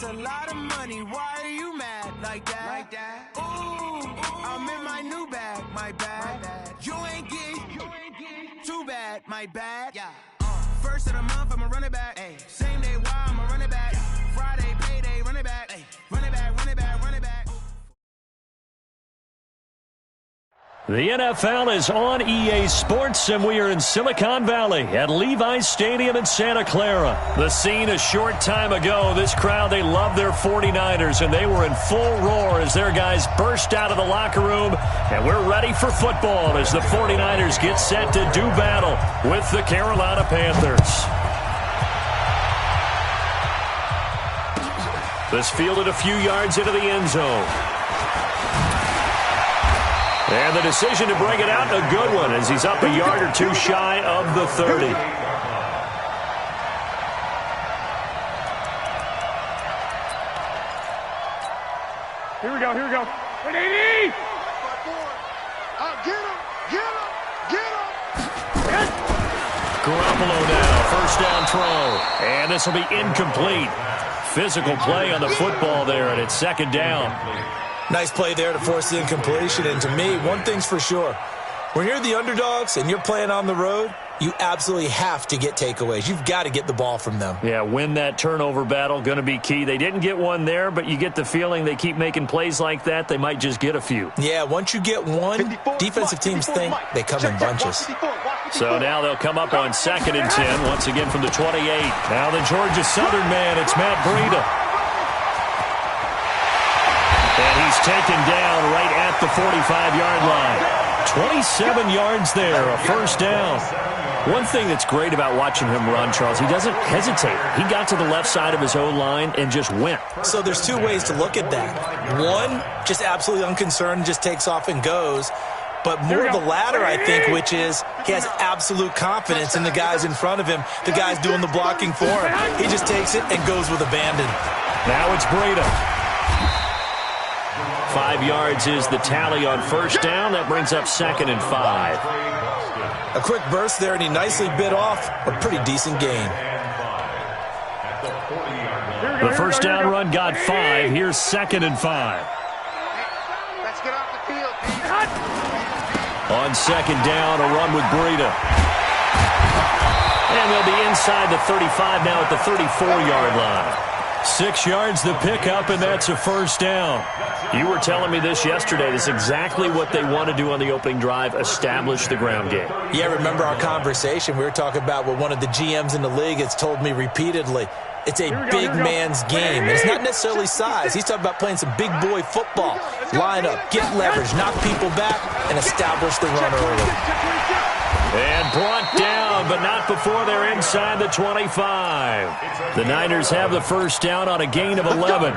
A lot of money, why are you mad like that? Ooh, I'm in my new bag, my bad. You ain't get too bad, my bad. Yeah. First of the month, I'ma run it back. Ay. Same day, why I'ma run it back. Friday, payday, run it back. Ay. Run it back, run it back, run it back. The NFL is on EA Sports, and we are in Silicon Valley at Levi's Stadium in Santa Clara. The scene a short time ago, this crowd, they love their 49ers, and they were in full roar as their guys burst out of the locker room, and we're ready for football as the 49ers get set to do battle with the Carolina Panthers. This fielded a few yards into the end zone. And the decision to bring it out, a good one, as he's up a yard or two shy of the 30. Here we go. Get him. Garoppolo now, first down throw. And this will be incomplete. Physical play on the football there, and it's second down. Nice play there to force the incompletion. And to me, one thing's for sure. When you're the underdogs and you're playing on the road, you absolutely have to get takeaways. You've got to get the ball from them. Yeah, win that turnover battle, going to be key. They didn't get one there, but you get the feeling they keep making plays like that, they might just get a few. Yeah, once you get one, defensive teams think they come in bunches. So now they'll come up on 2nd and 10, once again from the 28. Now the Georgia Southern man, it's Matt Breida. And he's taken down right at the 45-yard line. 27 yards there, a first down. One thing that's great about watching him run, Charles, he doesn't hesitate. He got to the left side of his own line and just went. So there's two ways to look at that. One, just absolutely unconcerned, just takes off and goes. But more the latter, I think, which is he has absolute confidence in the guys in front of him, the guys doing the blocking for him. He just takes it and goes with abandon. Now it's Breida. 5 yards is the tally on first down. That brings up 2nd and 5. A quick burst there, and he nicely bit off a pretty decent gain. The first down run got 5. Here's 2nd and 5. Let's get off the field. On 2nd down, a run with Breida. And they'll be inside the 35 now at the 34-yard line. 6 yards the pickup, and that's a first down. You were telling me this yesterday. This is exactly what they want to do on the opening drive, establish the ground game. Yeah, remember our conversation. We were talking about what one of the GMs in the league has told me repeatedly. It's a big man's game. And it's not necessarily size. He's talking about playing some big boy football. Line up, get leverage, knock people back, and establish the run early. And brought down, but not before they're inside the 25. The Niners have the first down on a gain of 11.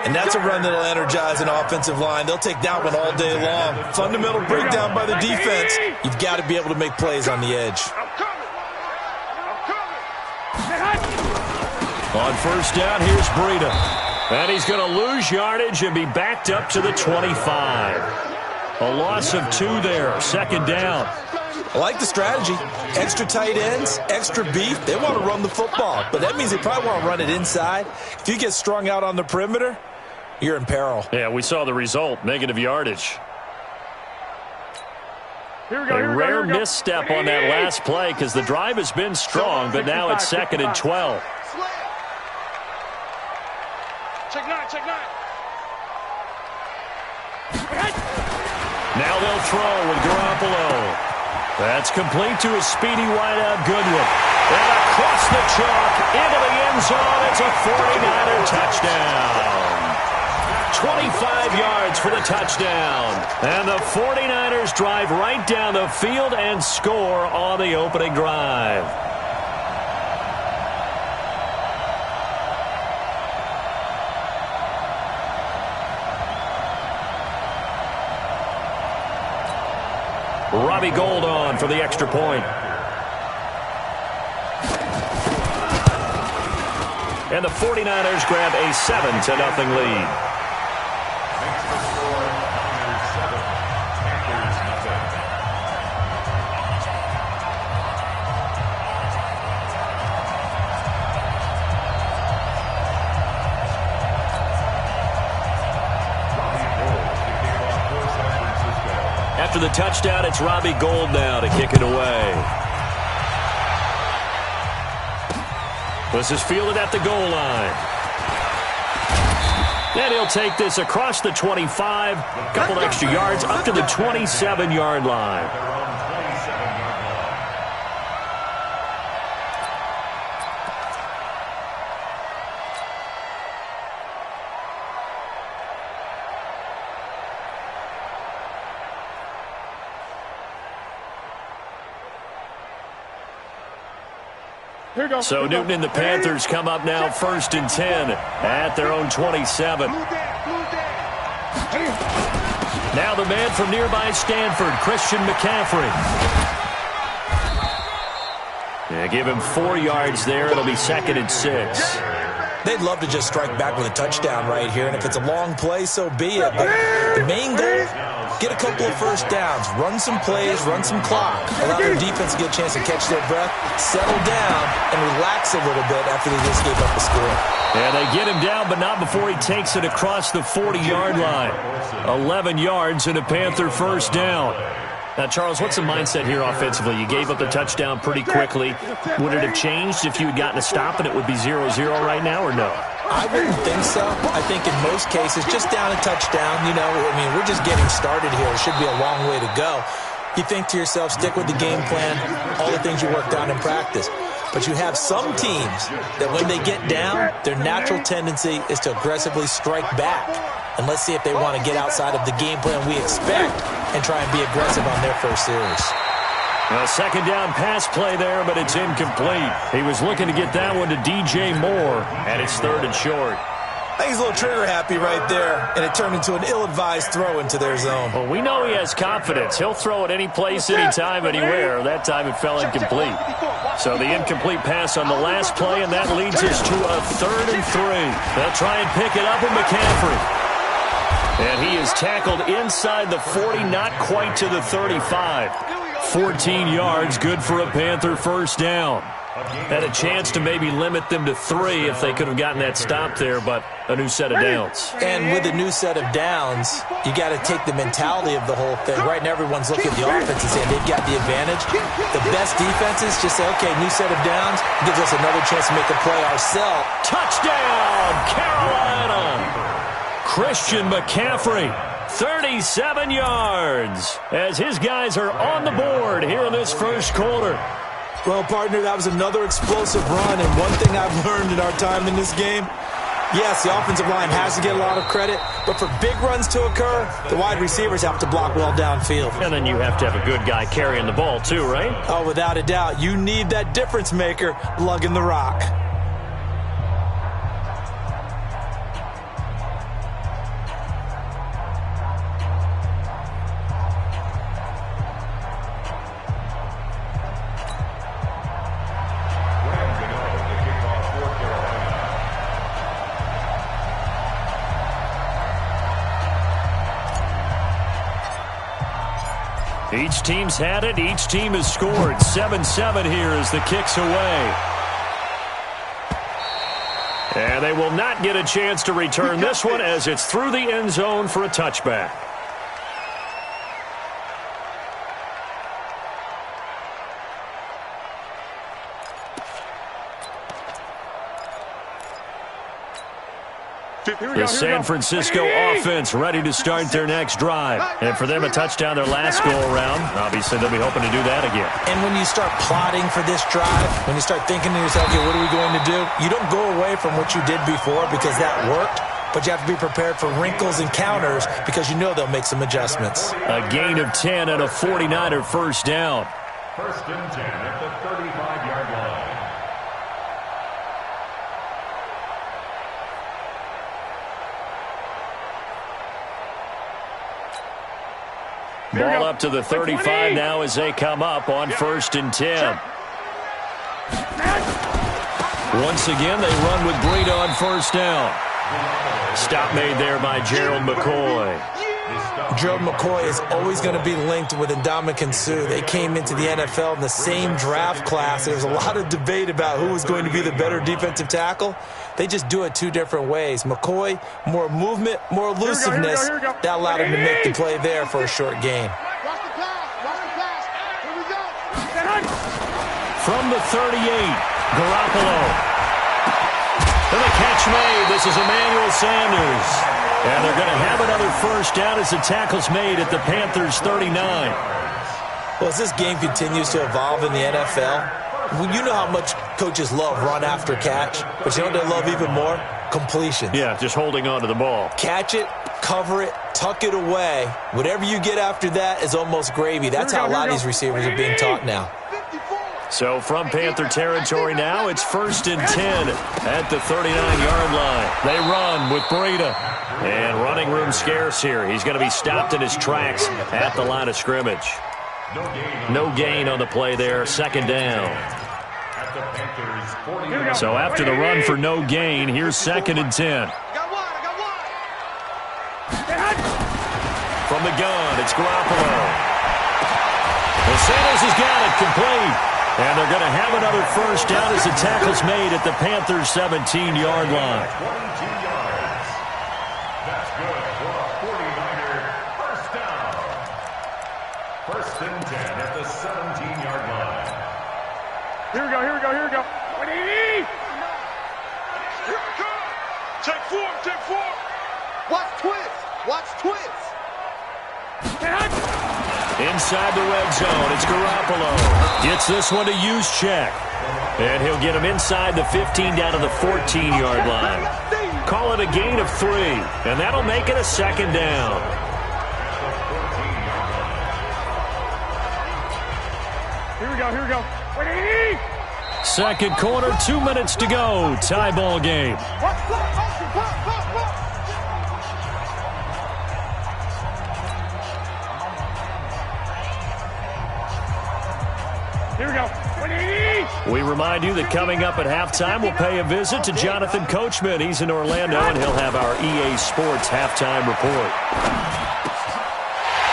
And that's a run that'll energize an offensive line. They'll take that one all day long. Fundamental breakdown by the defense. You've got to be able to make plays on the edge. On first down, here's Breida. And he's going to lose yardage and be backed up to the 25. A loss of 2 there, 2nd down. I like the strategy. Extra tight ends, extra beef. They want to run the football, but that means they probably want to run it inside. If you get strung out on the perimeter, you're in peril. Yeah, we saw the result, negative yardage. A rare misstep on that last play because the drive has been strong, but now it's 2nd and 12. Check 9. Now they'll throw with Garoppolo. That's complete to a speedy wideout Goodwin. And across the chalk into the end zone. It's a 49er touchdown. 25 yards for the touchdown. And the 49ers drive right down the field and score on the opening drive. Robbie Gould on for the extra point. And the 49ers grab a 7-0 lead. After the touchdown, it's Robbie Gould now to kick it away. This is fielded at the goal line. And he'll take this across the 25, a couple extra yards, up to the 27-yard line. So Newton and the Panthers come up now 1st and 10 at their own 27. Now the man from nearby Stanford, Christian McCaffrey. Yeah, give him 4 yards there. It'll be 2nd and 6. They'd love to just strike back with a touchdown right here, and if it's a long play, so be it. But the main goal, get a couple of first downs, run some plays, run some clock, allow their defense to get a chance to catch their breath, settle down, and relax a little bit after they just gave up the score. Yeah, they get him down, but not before he takes it across the 40-yard line. 11 yards and a Panther first down. Now, Charles, what's the mindset here offensively? You gave up the touchdown pretty quickly. Would it have changed if you had gotten a stop and it would be 0-0 right now, or no? I wouldn't think so. I think in most cases, just down a touchdown, we're just getting started here. It should be a long way to go. You think to yourself, stick with the game plan, all the things you worked on in practice. But you have some teams that when they get down, their natural tendency is to aggressively strike back. And let's see if they want to get outside of the game plan we expect and try and be aggressive on their first series. A second down pass play there, but it's incomplete. He was looking to get that one to DJ Moore, and it's 3rd and short. I think he's a little trigger happy right there, and it turned into an ill-advised throw into their zone. Well, we know he has confidence. He'll throw it any place, anytime, anywhere. That time it fell incomplete. So the incomplete pass on the last play, and that leads us to a 3rd and 3. They'll try and pick it up with McCaffrey. And he is tackled inside the 40, not quite to the 35. 14 yards, good for a Panther first down. Had a chance to maybe limit them to 3 if they could have gotten that stop there, but a new set of downs. And with a new set of downs, you got to take the mentality of the whole thing. Right now, everyone's looking at the offense and saying they've got the advantage. The best defenses just say, okay, new set of downs, gives us another chance to make a play ourselves. Touchdown, Carolina! Christian McCaffrey, 37 yards, as his guys are on the board here in this first quarter. Well, partner, that was another explosive run, and one thing I've learned in our time in this game, yes, the offensive line has to get a lot of credit, but for big runs to occur, the wide receivers have to block well downfield. And then you have to have a good guy carrying the ball too, right? Oh, without a doubt. You need that difference maker lugging the rock. Each team's had it. Each team has scored. 7-7 here as the kick's away. And they will not get a chance to return this one as it's through the end zone for a touchback. The San Francisco offense ready to start their next drive. And for them, a touchdown their last go-around. Obviously, they'll be hoping to do that again. And when you start plotting for this drive, when you start thinking to yourself, okay, what are we going to do? You don't go away from what you did before because that worked, but you have to be prepared for wrinkles and counters because you know they'll make some adjustments. A gain of 10 and a 49er first down. 1st and 10 at the 35-yard line. Ball up to the 35 now as they come up on 1st and 10. Once again, they run with Breida on first down. Stop made there by Gerald McCoy. Gerald McCoy is always going to be linked with Ndamukong Suh. They came into the NFL in the same draft class. There was a lot of debate about who was going to be the better defensive tackle. They just do it 2 different ways. McCoy, more movement, more elusiveness. That allowed him to make the play there for a short gain. from the 38. Garoppolo. And the catch made. This is Emmanuel Sanders. And they're going to have another first down as the tackle's made at the Panthers' 39. Well, as this game continues to evolve in the NFL, you know how much coaches love run after catch, but you know what they love even more? Completions. Yeah, just holding on to the ball. Catch it, cover it, tuck it away. Whatever you get after that is almost gravy. That's how a lot of these receivers are being taught now. So from Panther territory now, it's 1st and 10 at the 39-yard line. They run with Breida. And running room scarce here. He's going to be stopped in his tracks at the line of scrimmage. No gain on the play there. 2nd down. So after the run for no gain, here's 2nd and 10. From the gun, it's Garoppolo. And Sanders has got it complete. And they're going to have another first down as the tackle's made at the Panthers' 17-yard line. That's good for a 49er first down. 1st and 10 at the 17-yard line. Here we go, here we go, here we go. Here we go. Take 4, take 4. Watch twist, watch twist. Inside the red zone, it's Garoppolo. Gets this one to Juszczyk. And he'll get him inside the 15 down to the 14-yard line. Call it a gain of 3, and that'll make it a 2nd down. Here we go, here we go. 2nd quarter, 2 minutes to go. Tie ball game. Here we go. We remind you that coming up at halftime, we'll pay a visit to Jonathan Coachman. He's in Orlando, and he'll have our EA Sports halftime report.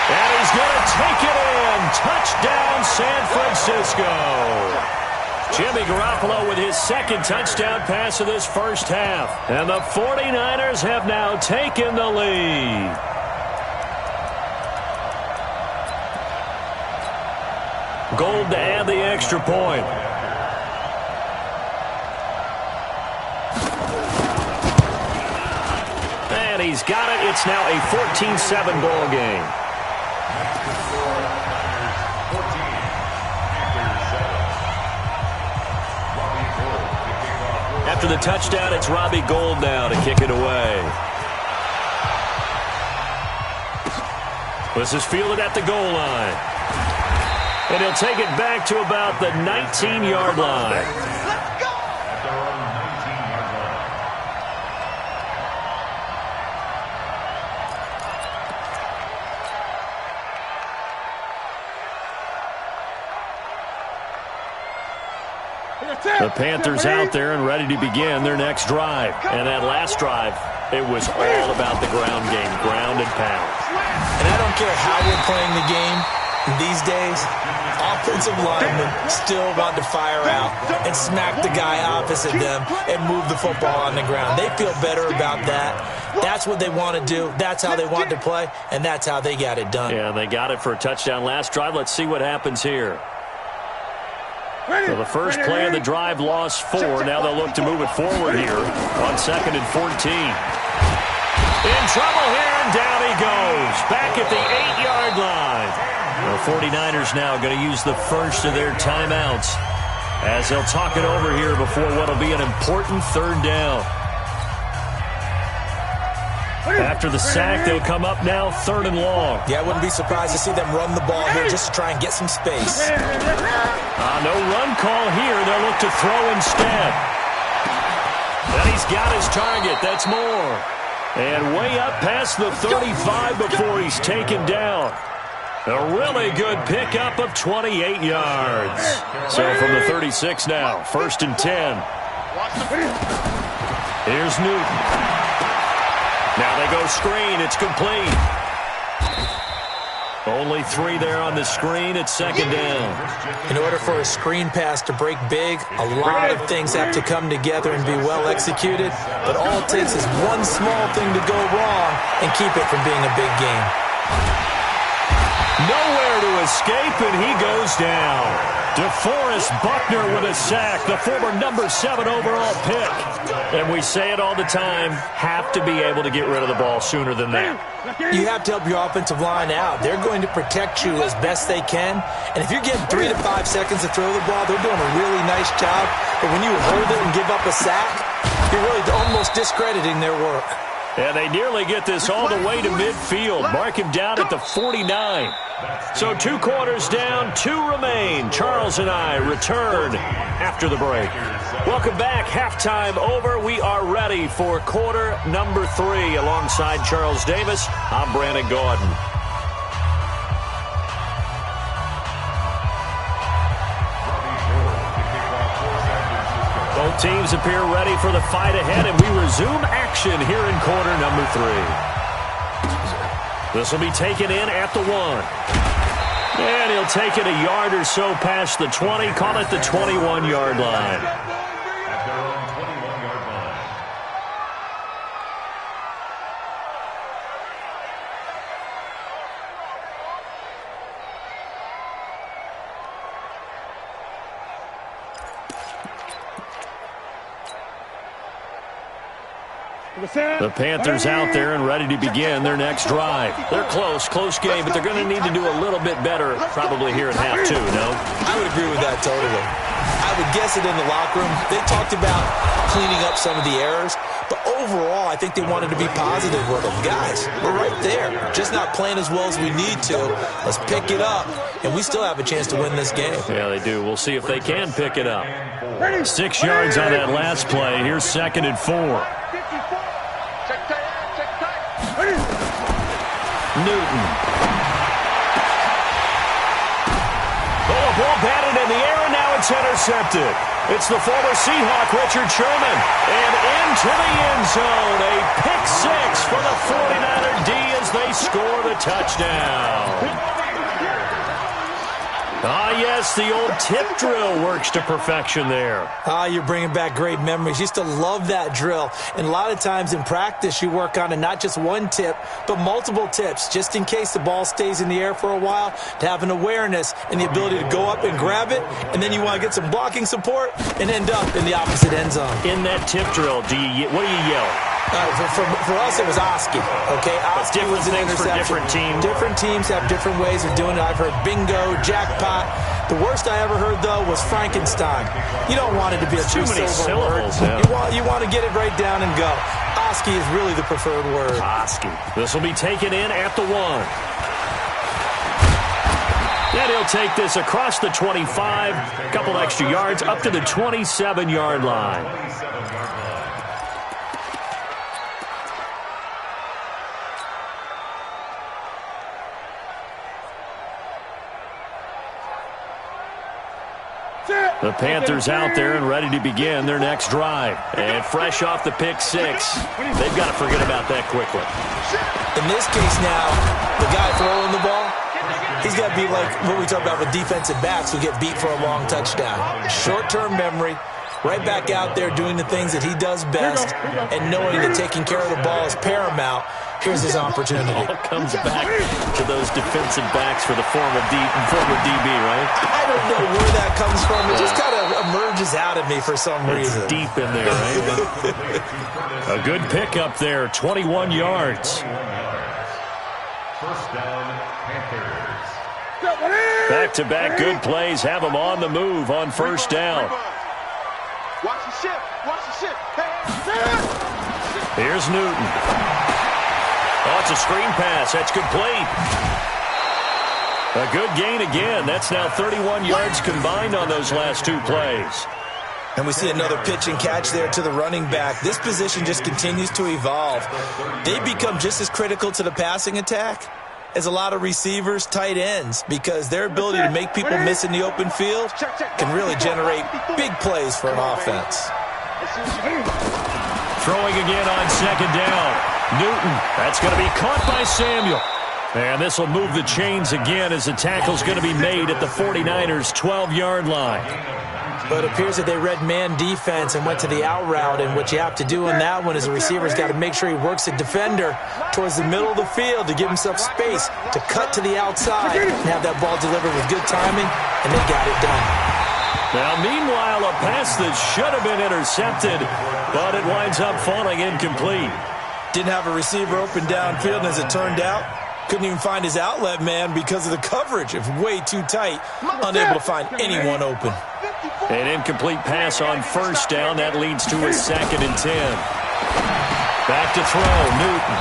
And he's going to take it in. Touchdown, San Francisco. Jimmy Garoppolo with his 2nd touchdown pass of this first half. And the 49ers have now taken the lead. Gold to add the extra point. And he's got it. It's now a 14-7 ball game. After the touchdown, it's Robbie Gould now to kick it away. This is fielded at the goal line. And he'll take it back to about the 19-yard line. The Panthers out there and ready to begin their next drive. And that last drive, it was all about the ground game, ground and pound. And I don't care how you're playing the game these days, offensive linemen still want to fire out and smack the guy opposite them and move the football on the ground. They feel better about that. That's what they want to do. That's how they want to play, and that's how they got it done. Yeah, they got it for a touchdown last drive. Let's see what happens here. So the first play of the drive lost 4. Now they'll look to move it forward here on 2nd and 14. In trouble here, and down he goes. Back at the 8-yard line. The 49ers now going to use the first of their timeouts as they'll talk it over here before what will be an important 3rd down. After the sack, they'll come up now 3rd and long. Yeah, I wouldn't be surprised to see them run the ball here just to try and get some space. No run call here. They'll look to throw instead. And he's got his target. That's more. And way up past the 35 before he's taken down. A really good pickup of 28 yards. So from the 36 now, 1st and 10. Here's Newton. Now they go screen. It's complete. Only 3 there on the screen. It's 2nd down. In order for a screen pass to break big, a lot of things have to come together and be well executed. But all it takes is one small thing to go wrong and keep it from being a big game. Nowhere to escape, and he goes down. DeForest Buckner with a sack, the former number 7 overall pick. And we say it all the time, have to be able to get rid of the ball sooner than that. You have to help your offensive line out. They're going to protect you as best they can. And if you're getting 3 to 5 seconds to throw the ball, they're doing a really nice job. But when you hold it and give up a sack, you're really almost discrediting their work. And they nearly get this all the way to midfield. Mark him down at the 49. So 2 quarters down, 2 remain. Charles and I return after the break. Welcome back. Halftime over. We are ready for quarter number 3. Alongside Charles Davis, I'm Brandon Gaudin. Both teams appear ready for the fight ahead, and we resume action here in quarter number 3. This will be taken in at the 1. And he'll take it a yard or so past the 20, call it the 21-yard line. At their own 21-yard line. The Panthers out there and ready to begin their next drive. They're close game, but they're going to need to do a little bit better probably here in half 2, no? I would agree with that totally. I would guess it in the locker room. They talked about cleaning up some of the errors, but overall I think they wanted to be positive with them. Guys, we're right there. Just not playing as well as we need to. Let's pick it up, and we still have a chance to win this game. Yeah, they do. We'll see if they can pick it up. 6 yards on that last play. Here's 2nd and 4. Newton. Oh, a ball batted in the air, and now it's intercepted. It's the former Seahawk, Richard Sherman. And into the end zone. A pick 6 for the 49er D as they score the touchdown. Ah, yes, the old tip drill works to perfection there. Ah, you're bringing back great memories. Used to love that drill. And a lot of times in practice, you work on it, not just one tip, but multiple tips, just in case the ball stays in the air for a while, to have an awareness and the ability to go up and grab it, and then you want to get some blocking support and end up in the opposite end zone. In that tip drill, what do you yell? For us, it was Oski. Okay, Oski was an interception. For different teams. Different teams have different ways of doing it. I've heard bingo, jackpot. The worst I ever heard, though, was Frankenstein. You don't want it to be a too many syllables. Yeah. You want to get it right down and go. Oski is really the preferred word. Oski. This will be taken in at the 1. And he'll take this across the 25, a couple extra yards, up to the 27-yard line. The Panthers out there and ready to begin their next drive. And fresh off the pick 6, they've got to forget about that quickly. In this case now, the guy throwing the ball, he's got to be like what we talk about with defensive backs who get beat for a long touchdown. Short-term memory, right back out there doing the things that he does best, and knowing that taking care of the ball is paramount. Here's his opportunity. It all comes back to those defensive backs for the former DB, right? I don't know where that comes from. It just kind of emerges out of me for some reason. It's deep in there, right? A good pickup there, 21 yards. First down, Panthers. Back-to-back good plays have them on the move on first down. Watch the ship. Watch the ship. Here's Newton. Oh, it's a screen pass. That's complete. A good gain again. That's now 31 yards combined on those last 2 plays. And we see another pitch and catch there to the running back. This position just continues to evolve. They become just as critical to the passing attack as a lot of receivers, tight ends, because their ability to make people miss in the open field can really generate big plays for an offense. Throwing again on second down. Newton, that's going to be caught by Samuel. And this will move the chains again as the tackle's going to be made at the 49ers' 12-yard line. But it appears that they read man defense and went to the out route, and what you have to do on that one is the receiver's got to make sure he works the defender towards the middle of the field to give himself space to cut to the outside and have that ball delivered with good timing, and they got it done. Now, meanwhile, a pass that should have been intercepted, but it winds up falling incomplete. Didn't have a receiver open downfield, and as it turned out, couldn't even find his outlet man because of the coverage. It was way too tight, unable to find anyone open. An incomplete pass on first down. That leads to a 2nd and 10. Back to throw, Newton.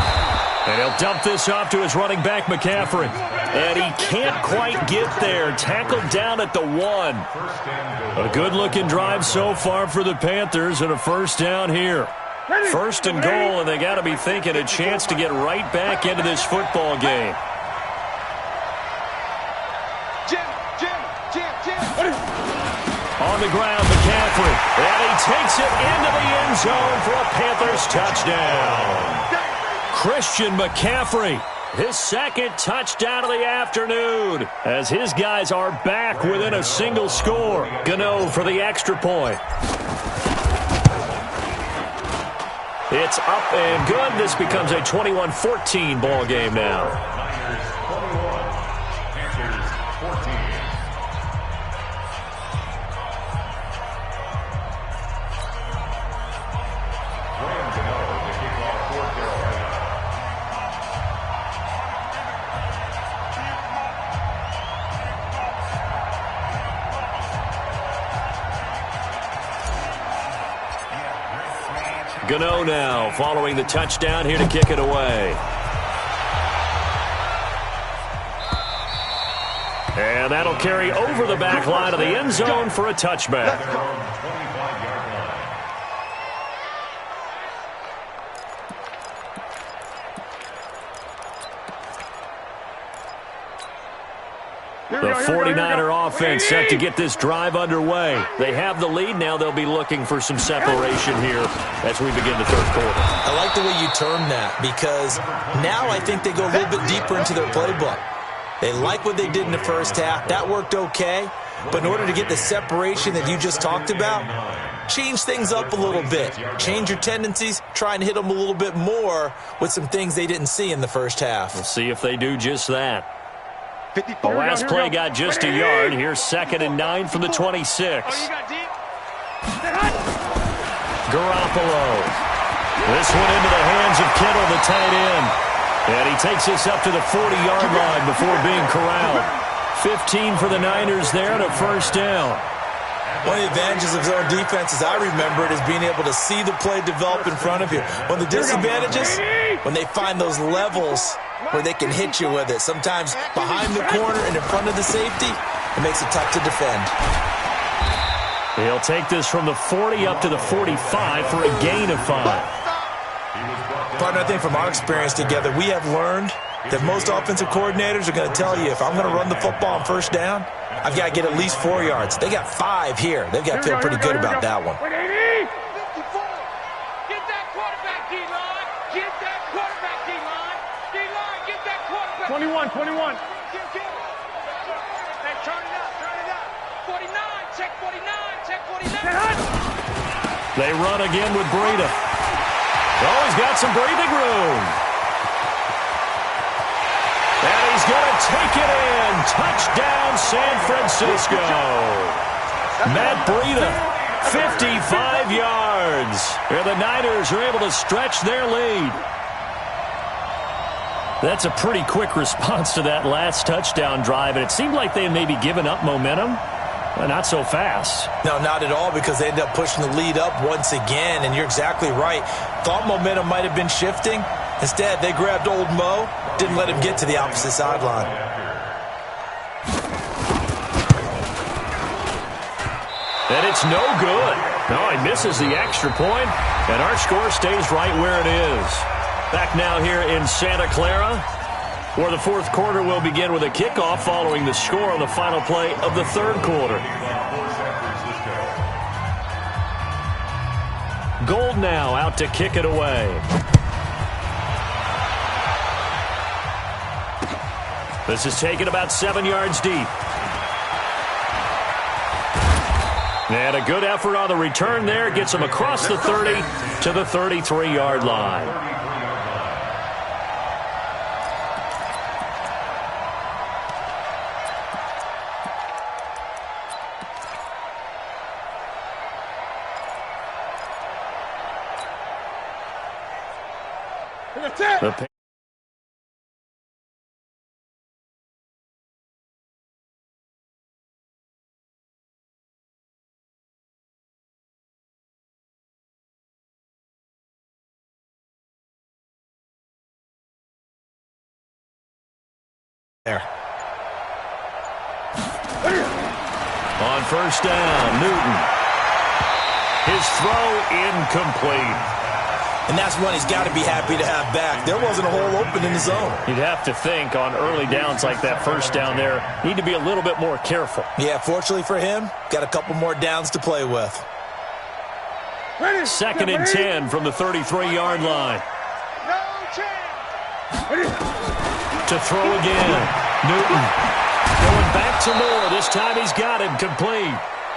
And he'll dump this off to his running back, McCaffrey. And he can't quite get there. Tackled down at the 1. A good-looking drive so far for the Panthers, and a first down here. 1st and goal, and they got to be thinking a chance to get right back into this football game. On the ground, McCaffrey, and he takes it into the end zone for a Panthers touchdown. Christian McCaffrey, his 2nd touchdown of the afternoon, as his guys are back within a single score. Gano for the extra point. It's up and good. This becomes a 21-14 ball game now. Niners 21, Panthers 14. Rams another the kickoff for Carolina. Gano now following the touchdown here to kick it away. And that'll carry over the back line of the end zone for a touchback. The 49er offense set to get this drive underway. They have the lead. Now they'll be looking for some separation here as we begin the 3rd quarter. I like the way you term that, because now I think they go a little bit deeper into their playbook. They like what they did in the first half. That worked okay. But in order to get the separation that you just talked about, change things up a little bit. Change your tendencies. Try and hit them a little bit more with some things they didn't see in the first half. We'll see if they do just that. The last play got just a yard. Here's 2nd and 9 from the 26. Garoppolo. This one into the hands of Kittle, the tight end. And he takes this up to the 40-yard line before being corralled. 15 for the Niners there and a first down. One of the advantages of zone defense, as I remember it, is being able to see the play develop in front of you. One of the disadvantages, when they find those levels where they can hit you with it. Sometimes behind the corner and in front of the safety, it makes it tough to defend. He'll take this from the 40 up to the 45 for a gain of 5. Partner, I think from our experience together, we have learned that most offensive coordinators are going to tell you, if I'm going to run the football on first down, I've got to get at least 4 yards. They got 5 here. They've got to feel pretty good about that one. Get that quarterback, D-line. Get that quarterback, D-line. D-line, get that quarterback. 21. Hey, turn it up. 49, check 49, check 49. They run again with Breida. Oh, he's got some breathing room. And he's going to take it in. Touchdown, San Francisco. Matt Breida, 55 yards. And the Niners are able to stretch their lead. That's a pretty quick response to that last touchdown drive, and it seemed like they had maybe given up momentum. Well, not so fast. No, not at all, because they ended up pushing the lead up once again, and you're exactly right. Thought momentum might have been shifting. Instead, they grabbed old Mo, didn't let him get to the opposite sideline. And it's no good. No, he misses the extra point, and our score stays right where it is. Back now here in Santa Clara, where the 4th quarter will begin with a kickoff following the score on the final play of the 3rd quarter. Gold now out to kick it away. This is taken about 7 yards deep. And a good effort on the return there. Gets him across the 30 to the 33-yard line. The there. On first down, Newton. His throw incomplete. And that's one he's got to be happy to have back. There wasn't a hole open in the zone. You'd have to think on early downs like that first down there, need to be a little bit more careful. Yeah, fortunately for him, got a couple more downs to play with. Second and 10 from the 33-yard line. No chance. To throw again. Newton going back to Moore. This time he's got him complete.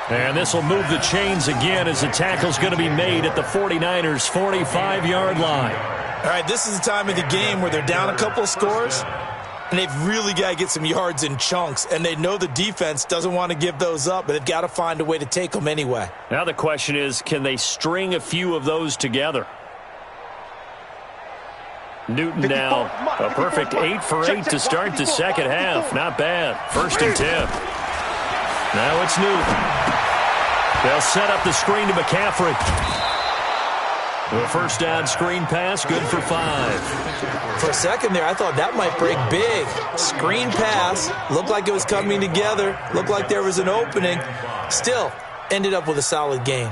And this will move the chains again as the tackle's going to be made at the 49ers' 45-yard line. All right, this is the time of the game where they're down a couple of scores, and they've really got to get some yards in chunks, and they know the defense doesn't want to give those up, but they've got to find a way to take them anyway. Now the question is, can they string a few of those together? Newton now, a perfect 8 for 8 to start the second half. Not bad. First and 10. Now it's Newton. They'll set up the screen to McCaffrey. The first down screen pass, good for 5. For a second there, I thought that might break big. Screen pass, looked like it was coming together, looked like there was an opening. Still, ended up with a solid game.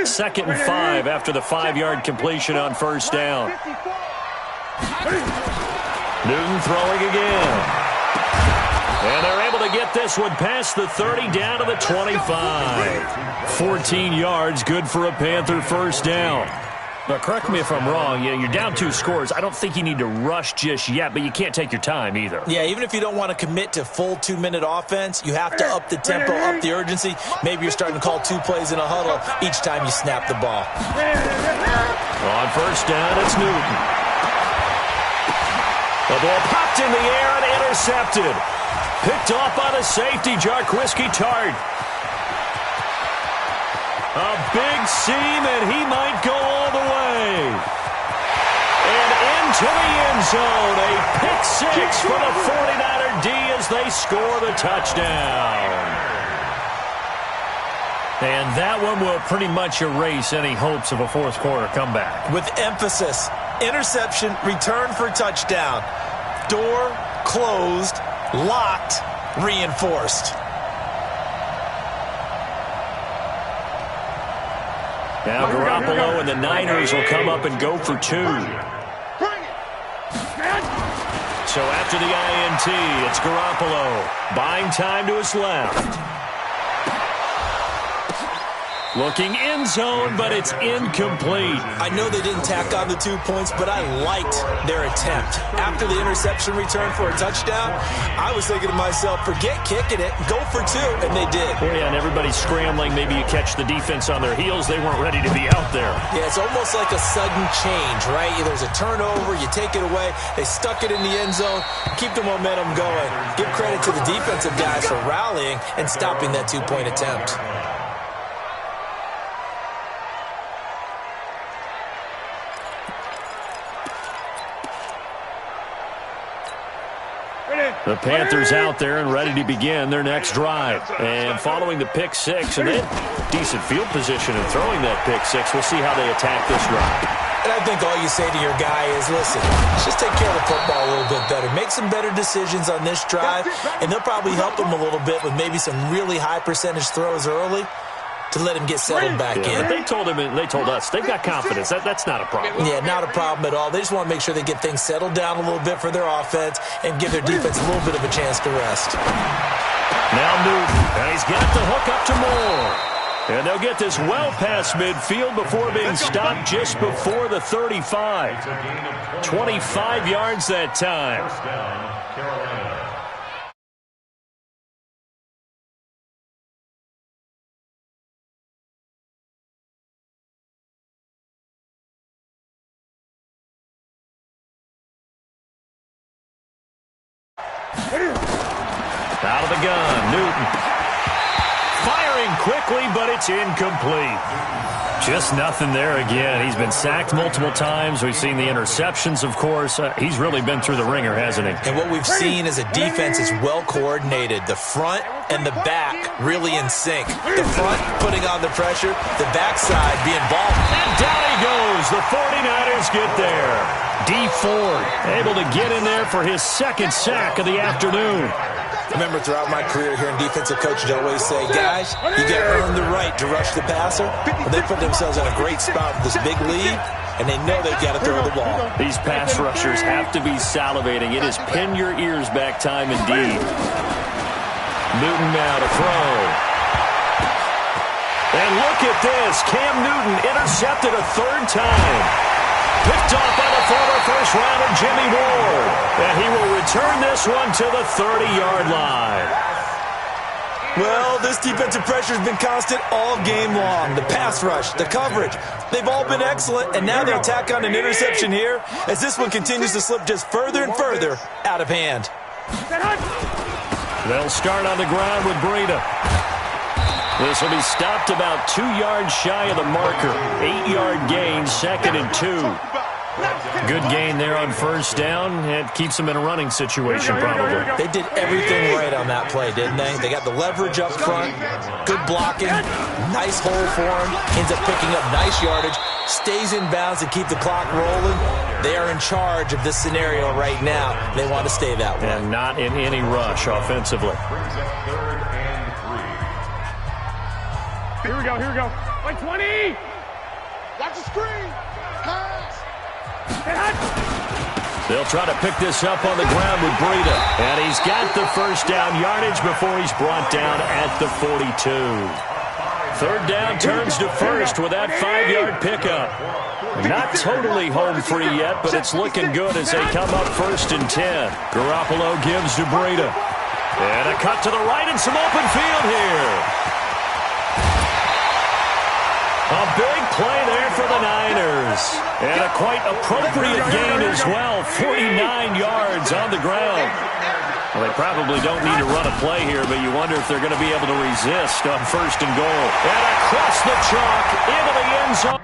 Second and 5 after the 5-yard completion on first down. Newton throwing again. And they're able to get this one past the 30 down to the 25. 14 yards, good for a Panther first down. Now, correct me if I'm wrong. You're down 2 scores. I don't think you need to rush just yet, but you can't take your time either. Yeah, even if you don't want to commit to full 2-minute offense, you have to up the tempo, up the urgency. Maybe you're starting to call 2 plays in a huddle each time you snap the ball. On first down, it's Newton. The ball popped in the air and intercepted. Picked off by the safety, Jarquiski Tart. A big seam, and he might go all the way. And into the end zone, a pick 6 for the 49er D as they score the touchdown. And that one will pretty much erase any hopes of a fourth quarter comeback. With emphasis, interception, return for touchdown. Door closed, locked, reinforced. Now Garoppolo and the Niners will come up and go for 2. So after the INT, it's Garoppolo. Buying time to his left. Looking end zone, but it's incomplete. I know they didn't tack on the 2 points, but I liked their attempt. After the interception return for a touchdown, I was thinking to myself, forget kicking it, go for 2, and they did. Oh, yeah, and everybody's scrambling. Maybe you catch the defense on their heels. They weren't ready to be out there. Yeah, it's almost like a sudden change, right? There's a turnover, you take it away. They stuck it in the end zone, keep the momentum going. Give credit to the defensive guys for rallying and stopping that 2-point attempt. The Panthers out there and ready to begin their next drive. And following the pick 6, and then decent field position and throwing that pick 6, we'll see how they attack this drive. And I think all you say to your guy is, listen, just take care of the football a little bit better. Make some better decisions on this drive, and they'll probably help him a little bit with maybe some really high percentage throws early to let him get settled back in. But they told him and they told us they've got confidence. That's not a problem. Yeah, not a problem at all. They just want to make sure they get things settled down a little bit for their offense and give their defense a little bit of a chance to rest. Now Newton, and he's got the hook up to Moore. And they'll get this well past midfield before being stopped just before the 35. 25 yards that time. First down, Carolina. Out of the gun, Newton. Firing quickly, but it's incomplete. Just nothing there again. He's been sacked multiple times. We've seen the interceptions, of course. He's really been through the ringer, hasn't he? And what we've seen is a defense is well coordinated. The front and the back really in sync. The front putting on the pressure, the backside being ball. And down he goes. The 49ers get there. D Ford able to get in there for his second sack of the afternoon. I remember throughout my career hearing defensive coaches always say, guys, you got to earn the right to rush the passer. Well, they put themselves in a great spot with this big lead, and they know they've got to throw the ball. These pass rushers have to be salivating. It is pin your ears back time indeed. Newton now to throw. And look at this. Cam Newton intercepted a third time. Picked off by the former first-rounder Jimmy Ward. And he will return this one to the 30-yard line. Well, this defensive pressure has been constant all game long. The pass rush, the coverage, they've all been excellent. And now they'll tack on an interception here as this one continues to slip just further and further out of hand. They'll start on the ground with Breida. This will be stopped about 2 yards shy of the marker. 8-yard gain, 2nd and 2. Good gain there on first down. It keeps them in a running situation probably. They did everything right on that play, didn't they? They got the leverage up front, good blocking, nice hole for him, ends up picking up nice yardage, stays in bounds to keep the clock rolling. They are in charge of this scenario right now. They want to stay that way. And not in any rush offensively. Brings up 3rd and 3. Here we go, here we go. Like 20! Watch the screen. Pass. They'll try to pick this up on the ground with Breida. And he's got the first down yardage before he's brought down at the 42. 3rd down turns to first with that 5-yard pickup. Not totally home free yet, but it's looking good as they come up 1st and 10. Garoppolo gives to Breida. And a cut to the right and some open field here. A big play there for the Niners. And a quite appropriate gain as well. 49 yards on the ground. Well, they probably don't need to run a play here, but you wonder if they're going to be able to resist on 1st and goal. And across the chalk into the end zone.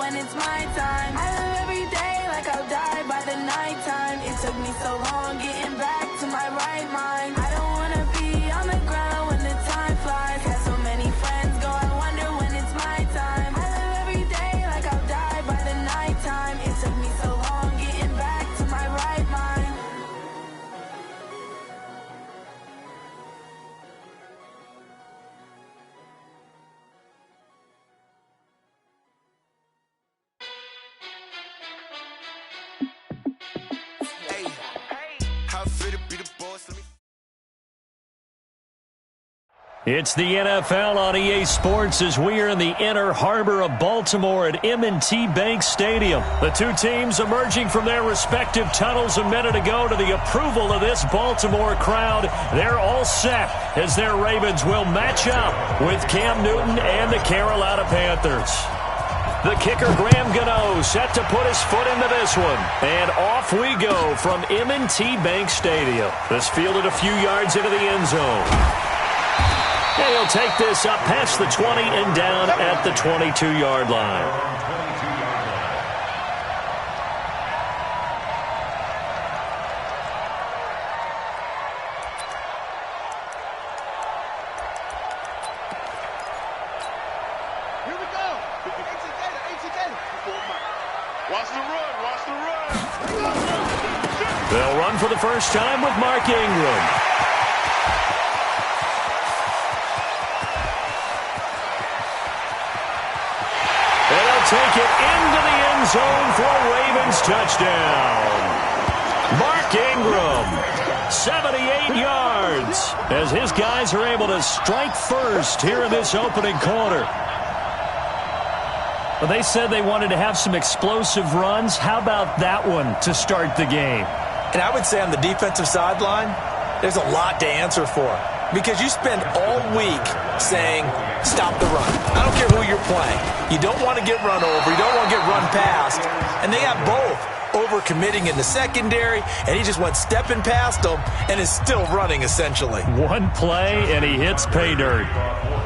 when it's my time. I live every day like I'll die by the nighttime. It took me so long getting back to my right mind. I don't wanna be on the ground when the time flies. Had so many friends go, I wonder when it's my time. I live every day like I'll die by the nighttime. It took me so long getting back to my right mind. It's the NFL on EA Sports as we are in the inner harbor of Baltimore at M&T Bank Stadium. The two teams emerging from their respective tunnels a minute ago to the approval of this Baltimore crowd. They're all set as their Ravens will match up with Cam Newton and the Carolina Panthers. The kicker, Graham Gano, set to put his foot into this one. And off we go from M&T Bank Stadium. This fielded a few yards into the end zone. And he'll take this up past the 20 and down at the 22-yard line. Here we go. Watch the run. Watch the run. They'll run for the first time with Mark Ingram. Take it into the end zone for a Ravens touchdown. Mark Ingram, 78 yards, as his guys are able to strike first here in this opening quarter. Well, they said they wanted to have some explosive runs. How about that one to start the game? And I would say on the defensive sideline, there's a lot to answer for. Because you spend all week saying, stop the run. I don't care who you're playing. You don't want to get run over. You don't want to get run past. And they got both over-committing in the secondary, and he just went stepping past them and is still running, essentially. One play, and he hits pay dirt.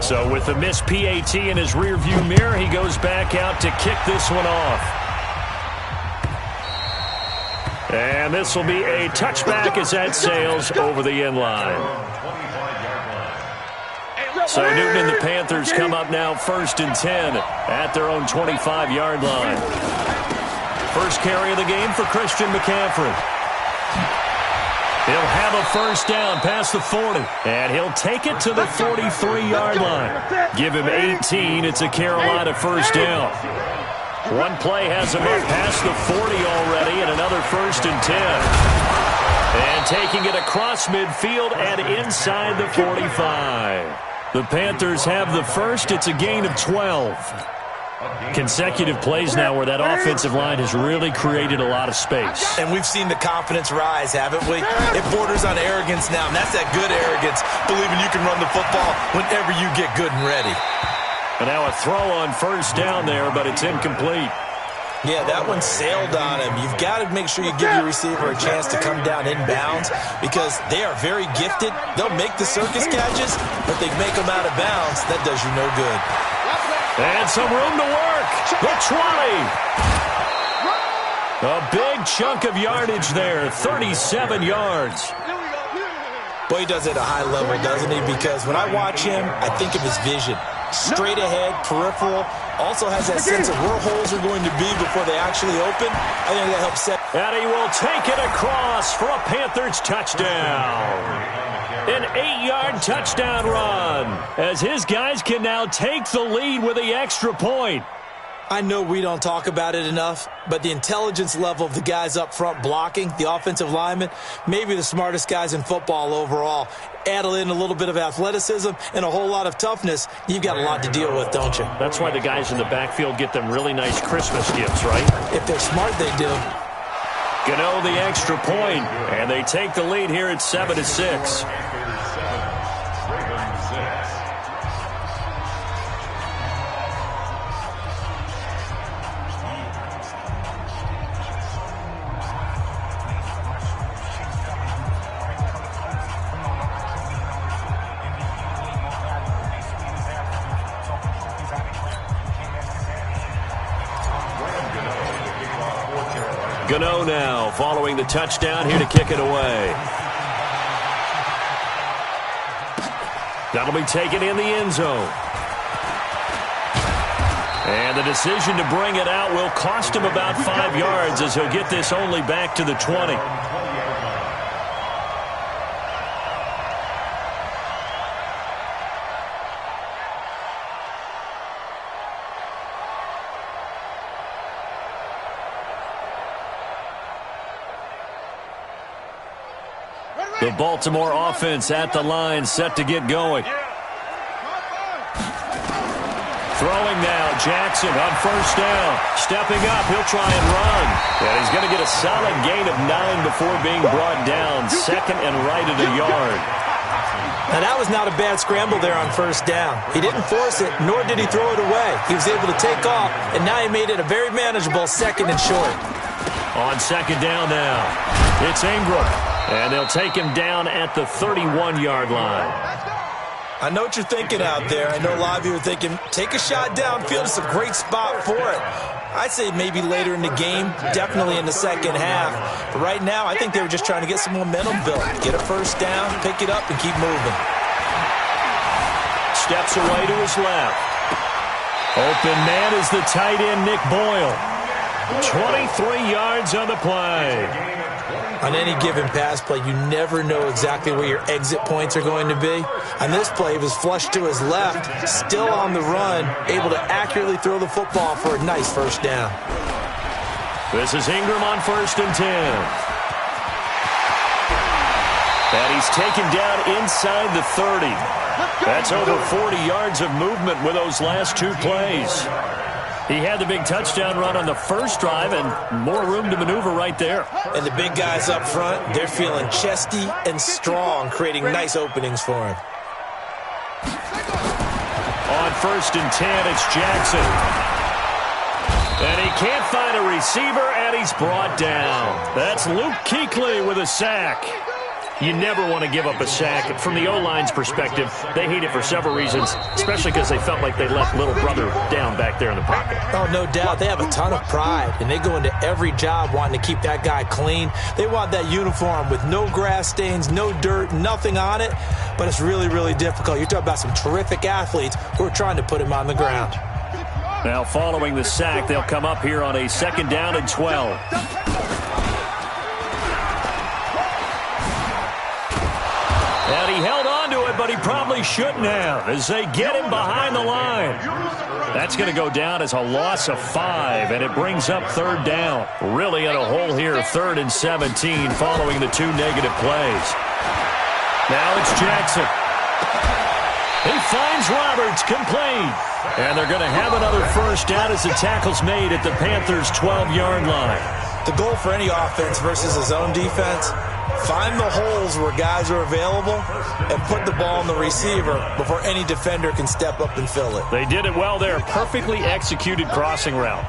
So with the missed PAT in his rearview mirror, he goes back out to kick this one off. And this will be a touchback as that sails over the end line. So Newton and the Panthers come up now 1st and 10 at their own 25-yard line. First carry of the game for Christian McCaffrey. He'll have a first down past the 40, and he'll take it to the 43-yard line. Give him 18. It's a Carolina first down. One play has him up past the 40 already, and another 1st and 10. And taking it across midfield and inside the 45. The Panthers have the first. It's a gain of 12. Consecutive plays now where that offensive line has really created a lot of space. And we've seen the confidence rise, haven't we? It borders on arrogance now, and that's that good arrogance, believing you can run the football whenever you get good and ready. And now a throw on first down there, but it's incomplete. Yeah, that one sailed on him. You've got to make sure you give your receiver a chance to come down inbounds because they are very gifted. They'll make the circus catches, but they make them out of bounds. That does you no good. And some room to work. The 20. A big chunk of yardage there, 37 yards. Boy, he does it at a high level, doesn't he? Because when I watch him, I think of his vision. Straight ahead, peripheral. Also has that sense of where holes are going to be before they actually open. I think that helps set. And he will take it across for a Panthers touchdown. An 8-yard touchdown run as his guys can now take the lead with the extra point. I know we don't talk about it enough, but the intelligence level of the guys up front blocking, the offensive linemen, maybe the smartest guys in football overall. Add in a little bit of athleticism and a whole lot of toughness, you've got a lot to deal with, don't you? That's why the guys in the backfield get them really nice Christmas gifts, right? If they're smart, they do. Gano the extra point, and they take the lead here at 7-6. Gano now, following the touchdown, here to kick it away. That'll be taken in the end zone. And the decision to bring it out will cost him about 5 yards as he'll get this only back to the 20. The Baltimore offense at the line, set to get going. Throwing now, Jackson on first down. Stepping up, he'll try and run. And he's going to get a solid gain of 9 before being brought down. Second and right at a yard. Now, that was not a bad scramble there on first down. He didn't force it, nor did he throw it away. He was able to take off, and now he made it a very manageable second and short. On second down now, it's Ingram. And they'll take him down at the 31-yard line. I know what you're thinking out there. I know a lot of you are thinking, take a shot downfield. It's a great spot for it. I'd say maybe later in the game, definitely in the second half. But right now, I think they were just trying to get some momentum built. Get a first down, pick it up, and keep moving. Steps away to his left. Open man is the tight end, Nick Boyle. 23 yards on the play. On any given pass play, you never know exactly where your exit points are going to be. On this play, he was flushed to his left, still on the run, able to accurately throw the football for a nice first down. This is Ingram on 1st and 10. And he's taken down inside the 30. That's over 40 yards of movement with those last 2 plays. He had the big touchdown run on the first drive and more room to maneuver right there. And the big guys up front, they're feeling chesty and strong, creating nice openings for him. On 1st and 10, it's Jackson. And he can't find a receiver, and he's brought down. That's Luke Kuechly with a sack. You never want to give up a sack. From the O-line's perspective, they hate it for several reasons, especially because they felt like they left little brother down back there in the pocket. Oh, no doubt. They have a ton of pride, and they go into every job wanting to keep that guy clean. They want that uniform with no grass stains, no dirt, nothing on it, but it's really, really difficult. You're talking about some terrific athletes who are trying to put him on the ground. Now, following the sack, they'll come up here on a 2nd down and 12. And he held on to it, but he probably shouldn't have as they get him behind the line. That's going to go down as a loss of 5, and it brings up 3rd down. Really in a hole here, 3rd and 17 following the 2 negative plays. Now it's Jackson. He finds Roberts, complete. And they're going to have another first down as the tackle's made at the Panthers' 12-yard line. The goal for any offense versus his own defense, find the holes where guys are available and put the ball on the receiver before any defender can step up and fill it. They did it well there. Perfectly executed crossing route.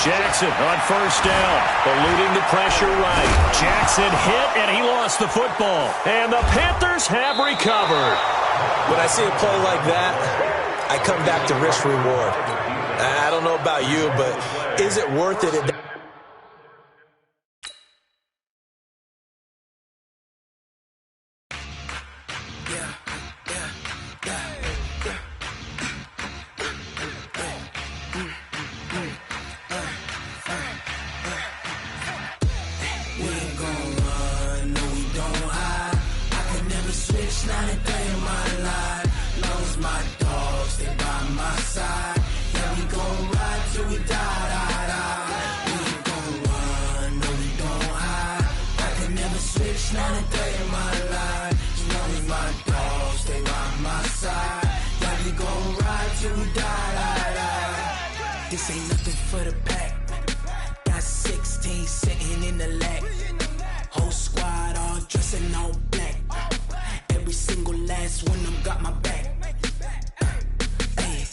Jackson on first down, eluding the pressure right. Jackson hit, and he lost the football. And the Panthers have recovered. When I see a play like that, I come back to risk-reward. I don't know about you, but is it worth it? This ain't nothing for the pack. Got 16 sitting in the lap. Whole squad all dressing all black. Every single last one of them got my back. Hey,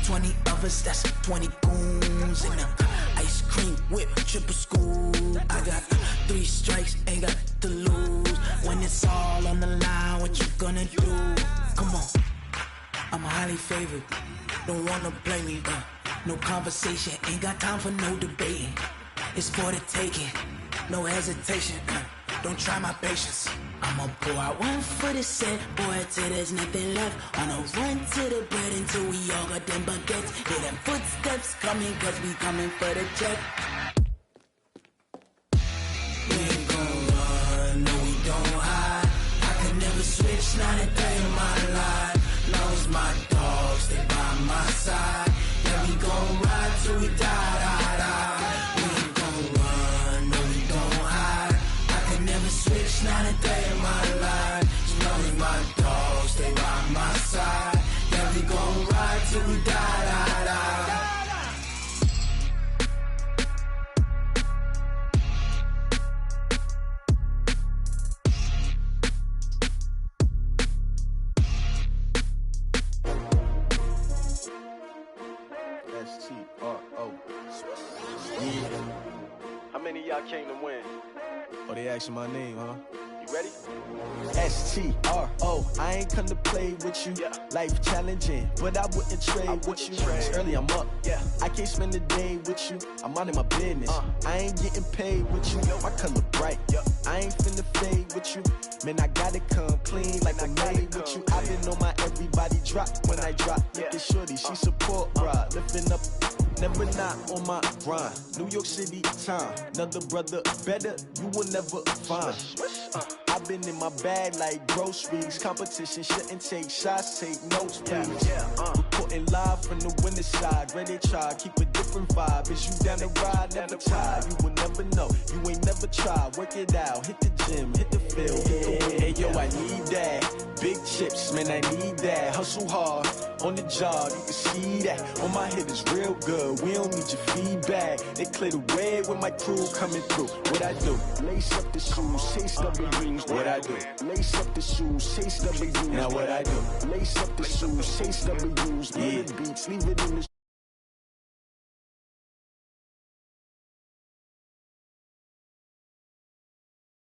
20 of us, that's 20 goons in them. Ice cream whip, triple scoop. I got 3 strikes, ain't got to lose. When it's all on the line, what you gonna do? Come on, I'm highly favored. Don't wanna play me, No conversation, ain't got time for no debating. It's for the taking, no hesitation. Don't try my patience. I'ma pour out one for the set, boy, till there's nothing left. On a run to the bread until we all got them baguettes. Hear them footsteps coming, cause we coming for the check. We ain't gon' run, no we don't hide. I could never switch, not a day in my life. Long as my dogs, stay by my side. Yeah, we gon' ride till we die, die, die. We ain't gon' run, no we don't hide. I could never switch, not a day in my life. As long as my dogs, stay by my side. Yeah, we gon' ride till we die, die, die. S-T-R-O. Yeah. How many of y'all came to win? Oh, they asking my name, huh? You ready? S-T-R-O. I ain't come to play with you. Yeah. Life challenging, but I wouldn't trade with you. It's early, I'm up. Yeah. I can't spend the day with you. I'm minding my business. I ain't getting paid with you. My color bright. I ain't finna fade with you. Man, I gotta come clean like I made with you. I've been on my everybody drop when I drop. Look at shorty, she support ride. Lifting up, never not on my grind. New York City time. Another brother better, you will never find. I've been in my bag like groceries. Competition shouldn't take shots, take notes, please. Reporting live from the winning side. Ready to try, keep a different vibe. Is you down the ride, never tired. You will never know, you ain't never tried. Work it out, hit the gym, hit the field, hit the wind. Hey yo, I need that. Big chips, man, I need that. Hustle hard, on the job, you can see that. On my head is real good, we don't need your feedback. They clear the way with my crew coming through. What I do? Lace up the shoes, chase W's. What I do? Lace up the shoes, chase W's. Now what I do? Lace up the shoes, chase W's. Yeah. Beats, leave it in the